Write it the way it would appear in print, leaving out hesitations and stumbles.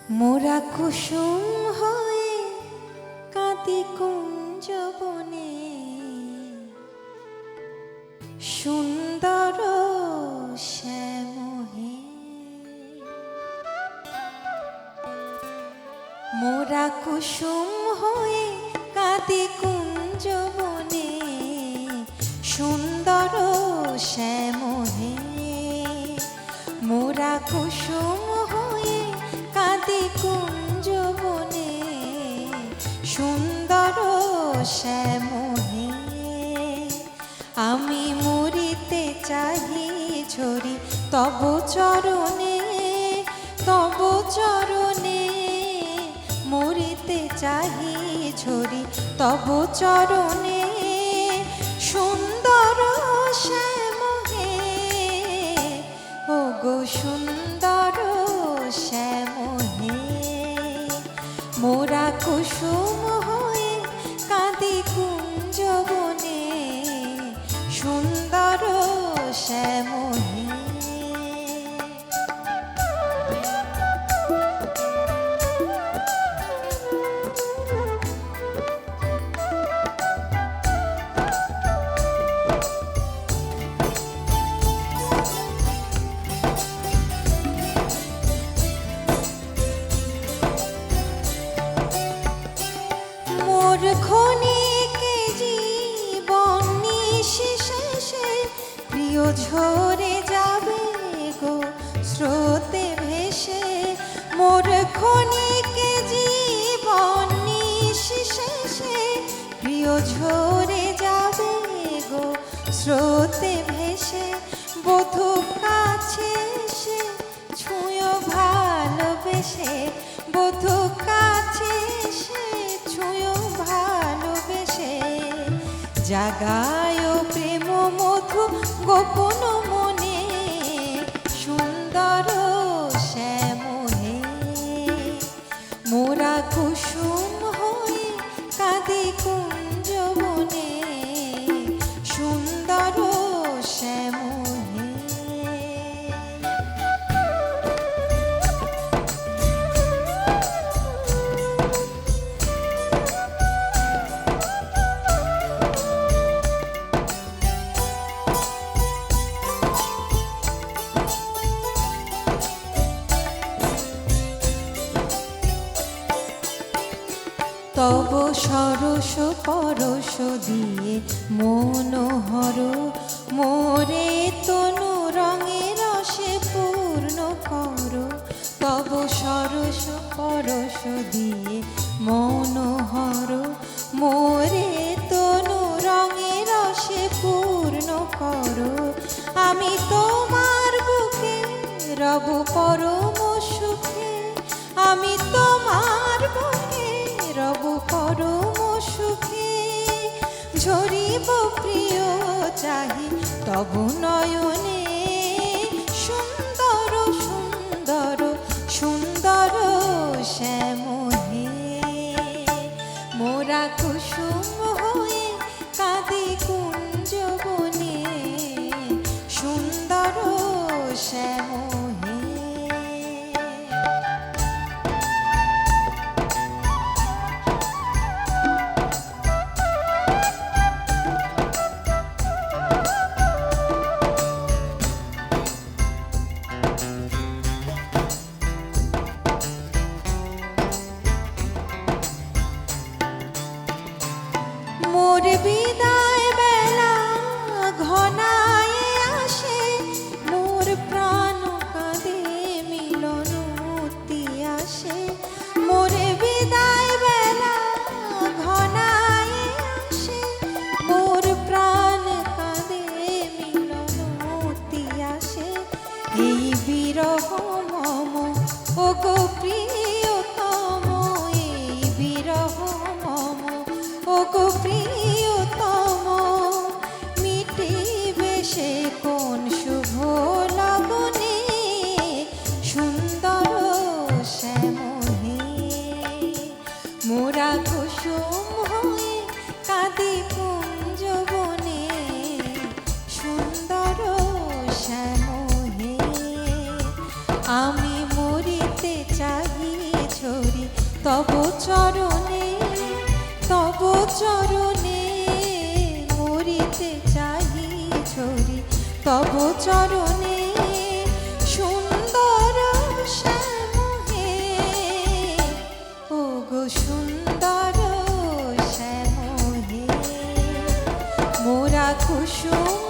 মোরা কুসুম হয়ে কাঁদি কুঞ্জ বনে, সুন্দর শ্যামহে। মোরা কুসুম হয়ে কাঁদি কুঞ্জ বনে, সুন্দর শ্যামহে। মোরা কুসুম হয়ে কাঁদি কুঞ্জ বনে, সুন্দর শ্যামহে। আমি মরিতে চাহি ঝরি তব চরণে, তব চরণে মরিতে চাহি ঝরি তব চরণে, সুন্দর শ্যামহে। ও গো সুন্দর শ্যামহে। মোরা কুসুম হয়ে কাঁদি কুঞ্জ বনে, সুন্দর শ্যামহে। মোর ক্ষণিকে জীবন নিঃশেষে, প্রিয় ঝরে যাবে গো স্রোতে ভেসে। মোর ক্ষণিকে জীবন নিঃশেষে, প্রিয় ঝরে যাবে গো স্রোতে ভেসে। বধূ কাছে এসে ছুঁয়ো ভালোবেসে, বধূ কাছে এসে ছুঁয়ো ভালোবেসে। জাগায় প্রেম মধু গোপন মনে, সুন্দর শ্যামহে। মোরা কুসুম হয়ে কাঁদি কুঞ্জ বনে, সুন্দর শ্যামহে। তব সরস পরশ দিয়ে মনোহর, মোরে তনু রঙে রসে পূর্ণ কর। তব সরস পরশ দিয়ে মনোহর, মোরে তনু রঙে রসে পূর্ণ কর। আমি তোমার বুকে রব পরম সুখে, আমি তোমার বুকে রব পরম সুখে। ঝরিব প্রিয় চাহি তব নয়নে, সুন্দর সুন্দর সুন্দর শ্যামহে। মোরা কুসুম হয়ে কাঁদি কুঞ্জ বনে, সুন্দর শ্যামহে। মোর বিদায় বেলা ঘনায় আসে, মোর প্রাণ কাঁদে মিলনতি আসে। মোর বিদায় বেলা ঘনায় আসে, মোর প্রাণ কাঁদে মিলনতি আসে। এই বিরহ মম ও গো প্রিয়তম, এই বিরহ মম ও গো প্রিয়তম। মিটিবে সে কোন শুভ লগনে, সুন্দর শ্যামহে। মোরা কুসুম হয়ে কাঁদি কুঞ্জ বনে, সুন্দর শ্যামহে। আমি মরিতে চাহি তব চরণে তব চরণে মরিতে চাহি ঝরি তব চরণে সুন্দর শ্যামহে ও গো সুন্দর শ্যামহে মোরা কুসুম